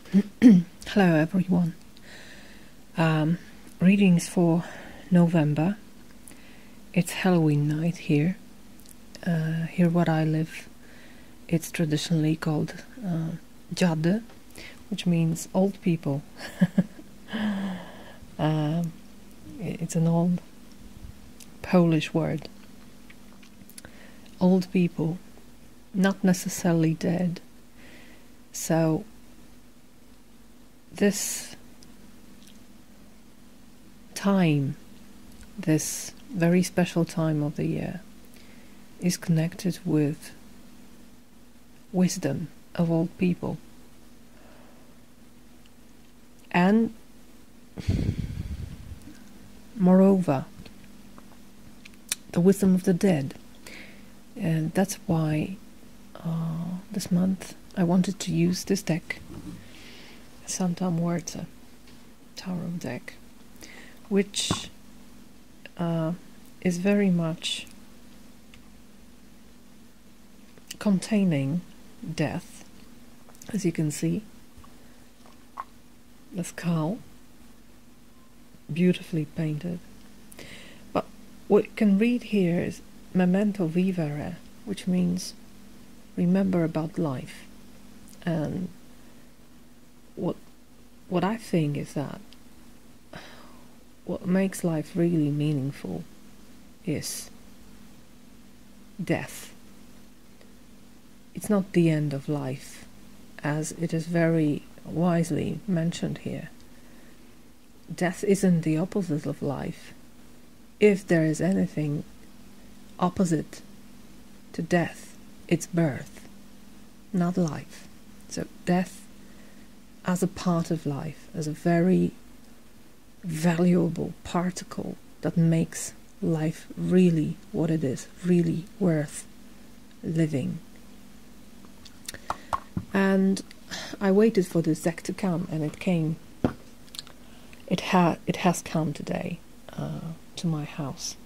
Hello everyone. Readings for November. It's Halloween night here. Here where I live, it's traditionally called Jade, which means old people. It's an old Polish word. Old people, not necessarily dead. So this time, this very special time of the year, is connected with wisdom of old people. And moreover, the wisdom of the dead. And that's why this month I wanted to use this deck, Santa Muerte Tarot deck, which is very much containing death, as you can see. The skull, beautifully painted. But what you can read here is memento vivere, which means remember about life. And what I think is that what makes life really meaningful is death. It's not the end of life, as it is very wisely mentioned here. Death isn't the opposite of life. If there is anything opposite to death, it's birth, not life. So death as a part of life, as a very valuable particle that makes life really what it is, really worth living. And I waited for this deck to come, and it came. It has come today to my house,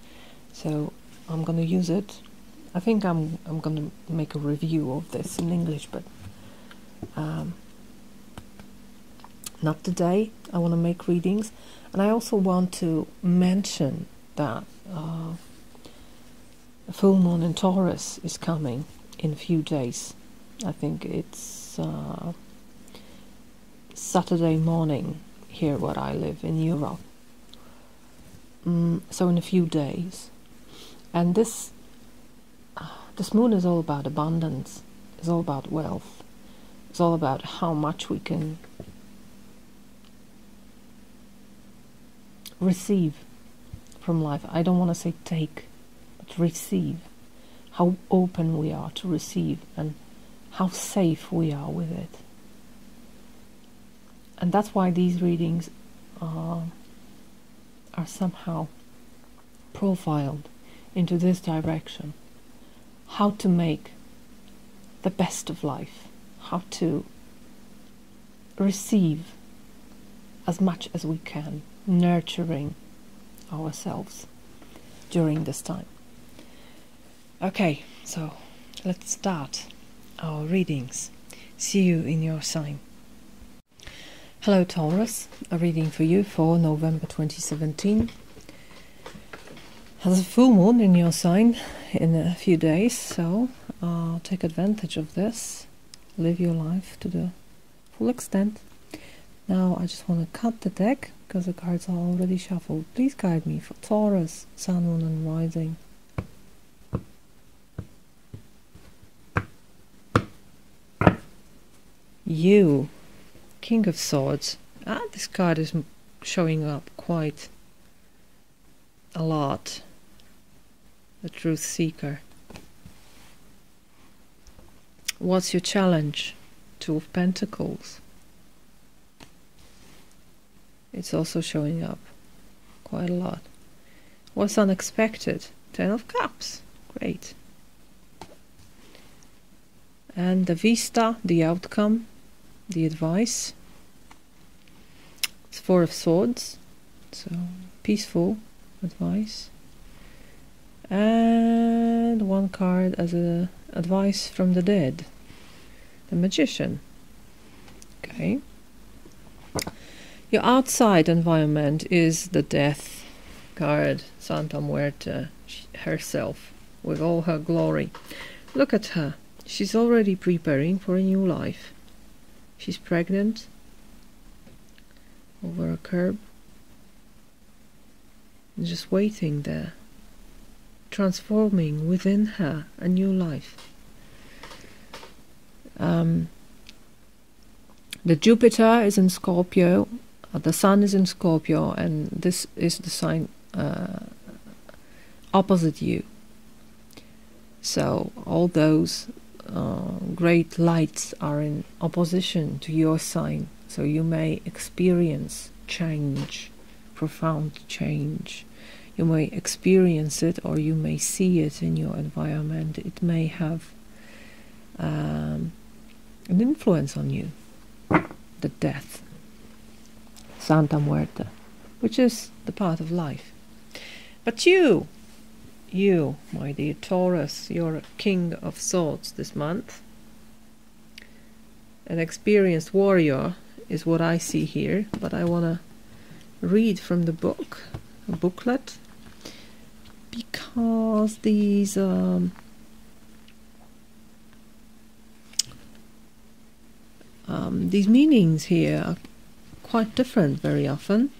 so I'm gonna use it. I think I'm gonna make a review of this in English, but not today. I want to make readings, and I also want to mention that the full moon in Taurus is coming in a few days. I think it's Saturday morning here where I live in Europe. So in a few days. And this moon is all about abundance. It's all about wealth. It's all about how much we can receive from life. I don't want to say take, but receive. How open we are to receive, and how safe we are with it. And that's why these readings are somehow profiled into this direction. How to make the best of life. How to receive as much as we can, nurturing ourselves during this time. Okay, so let's start our readings. See you in your sign. Hello Taurus, a reading for you for November 2017. There's a full moon in your sign in a few days, so take advantage of this. Live your life to the full extent. Now I just want to cut the deck because the cards are already shuffled. Please guide me for Taurus, Sun, Moon and Rising. You, King of Swords. This card is showing up quite a lot. The Truth Seeker. What's your challenge? Two of Pentacles. It's also showing up quite a lot. What's unexpected? Ten of Cups. Great. And the Vista, the outcome, the advice. It's Four of Swords. So peaceful advice. And one card as a advice from the dead. The Magician. Okay. Your outside environment is the death card, Santa Muerte herself, with all her glory. Look at her. She's already preparing for a new life. She's pregnant over a curb and just waiting there, transforming within her a new life. The Jupiter is in Scorpio, the Sun is in Scorpio, and this is the sign opposite you. So all those great lights are in opposition to your sign. So you may experience change, profound change. You may experience it, or you may see it in your environment. It may have an influence on you. The death, Santa Muerte, which is the part of life. But you, my dear Taurus, you're a King of Swords this month. An experienced warrior is what I see here, but I want to read from the book, a booklet, because these meanings here are quite different very often.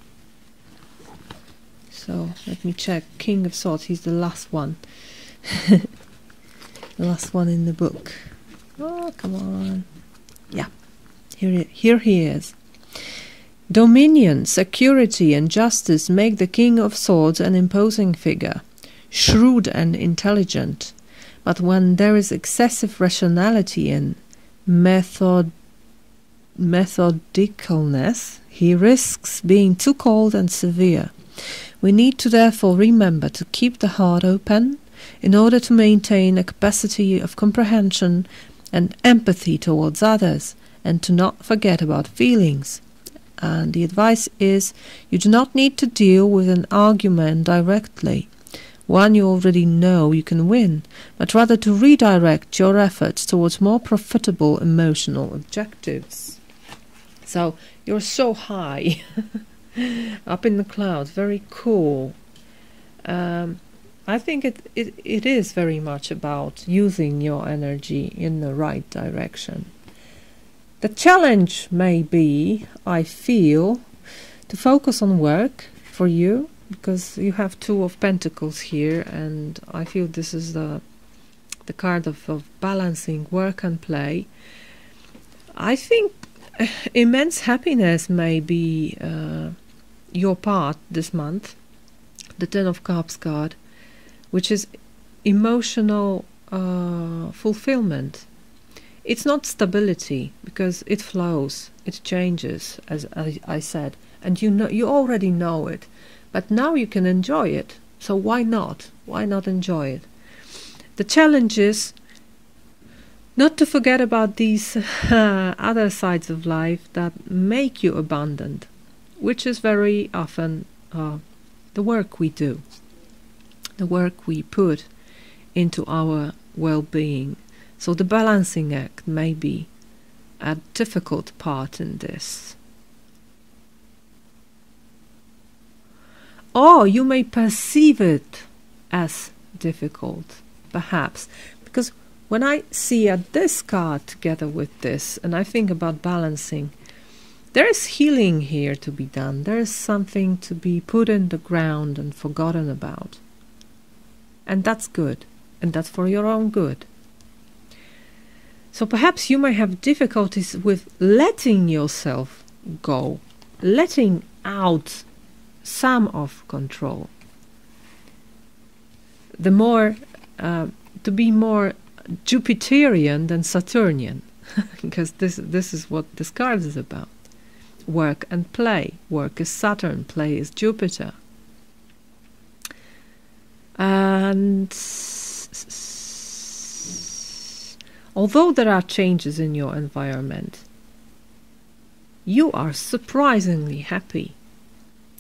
So let me check. King of Swords, he's the last one. The last one in the book. Oh, come on. Yeah, here he is. Dominion, security and justice make the King of Swords an imposing figure, shrewd and intelligent. But when there is excessive rationality and methodicalness, he risks being too cold and severe. We need to therefore remember to keep the heart open in order to maintain a capacity of comprehension and empathy towards others, and to not forget about feelings. And the advice is, you do not need to deal with an argument directly, one you already know you can win, but rather to redirect your efforts towards more profitable emotional objectives. So you're so high, up in the clouds, very cool. I think it is very much about using your energy in the right direction. The challenge may be, I feel, to focus on work for you, because you have Two of Pentacles here, and I feel this is the card of balancing work and play. I think immense happiness may be your part this month. The Ten of Cups card, which is emotional fulfillment. It's not stability, because it flows, it changes, as I said, and you already know it, but now you can enjoy it. So why not? Why not enjoy it? The challenge is not to forget about these other sides of life that make you abundant, which is very often the work we do, the work we put into our well-being. So the balancing act may be a difficult part in this. Or you may perceive it as difficult, perhaps, because when I see this card together with this, and I think about balancing, there is healing here to be done. There is something to be put in the ground and forgotten about. And that's good. And that's for your own good. So perhaps you may have difficulties with letting yourself go, letting out some of control. The more, to be more Jupiterian than Saturnian, because this is what this card is about. Work and play. Work is Saturn, play is Jupiter. And although there are changes in your environment, you are surprisingly happy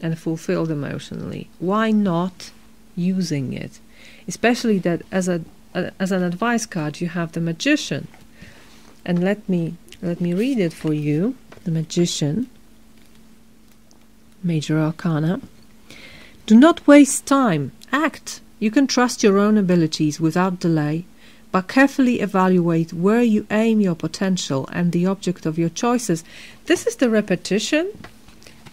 and fulfilled emotionally. Why not using it? Especially that as an advice card you have the Magician. And let me read it for you. The Magician. Major Arcana. Do not waste time. Act. You can trust your own abilities without delay, but carefully evaluate where you aim your potential and the object of your choices. This is the repetition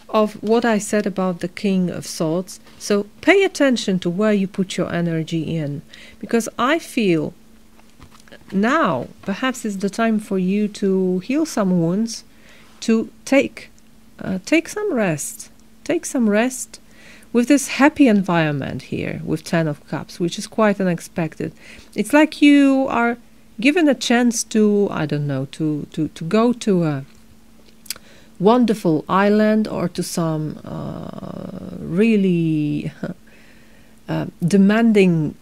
of what I said about the King of Swords. So pay attention to where you put your energy in, because I feel now perhaps it's the time for you to heal some wounds, to take some rest. Take some rest with this happy environment here with 10 of Cups, which is quite unexpected. It's like you are given a chance to, I don't know, to go to a wonderful island or to some really demanding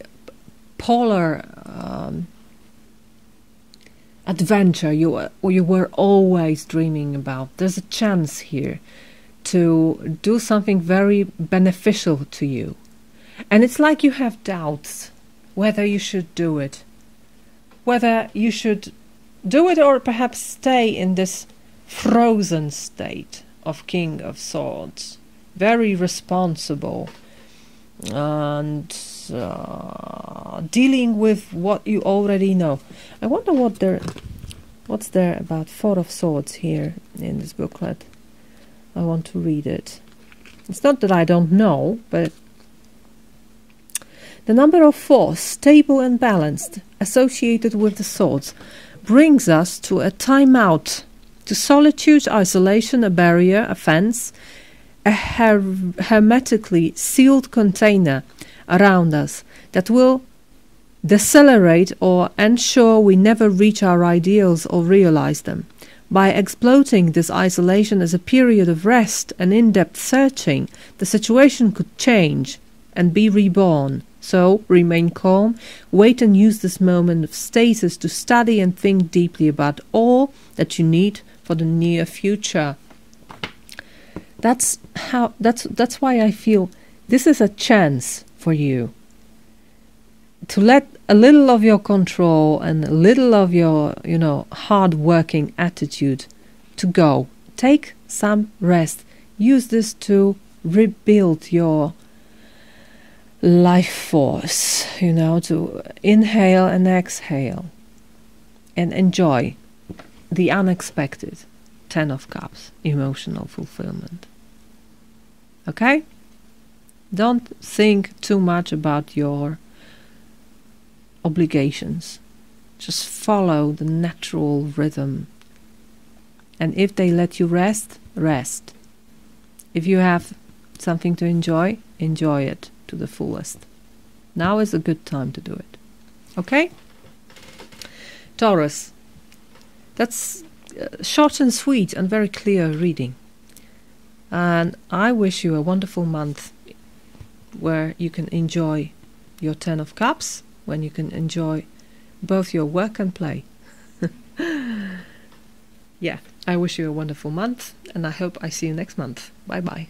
polar adventure you were always dreaming about. There's a chance here to do something very beneficial to you. And it's like you have doubts whether you should do it. Whether you should do it or perhaps stay in this frozen state of King of Swords. Very responsible and dealing with what you already know. I wonder what's there about Four of Swords here in this booklet. I want to read it. It's not that I don't know, but the number of 4, stable and balanced, associated with the swords, brings us to a time-out, to solitude, isolation, a barrier, a fence, a hermetically sealed container around us that will decelerate or ensure we never reach our ideals or realize them. By exploiting this isolation as a period of rest and in-depth searching, the situation could change and be reborn. So, remain calm, wait and use this moment of stasis to study and think deeply about all that you need for the near future. That's why I feel this is a chance for you to let a little of your control and a little of your, hard-working attitude to go. Take some rest. Use this to rebuild your life force, to inhale and exhale and enjoy the unexpected 10 of Cups, emotional fulfillment. Okay? Don't think too much about your obligations. Just follow the natural rhythm. And if they let you rest, rest. If you have something to enjoy, enjoy it to the fullest. Now is a good time to do it. Okay? Taurus. That's short and sweet and very clear reading. And I wish you a wonderful month where you can enjoy your 10 of Cups, when you can enjoy both your work and play. Yeah, I wish you a wonderful month, and I hope I see you next month. Bye bye.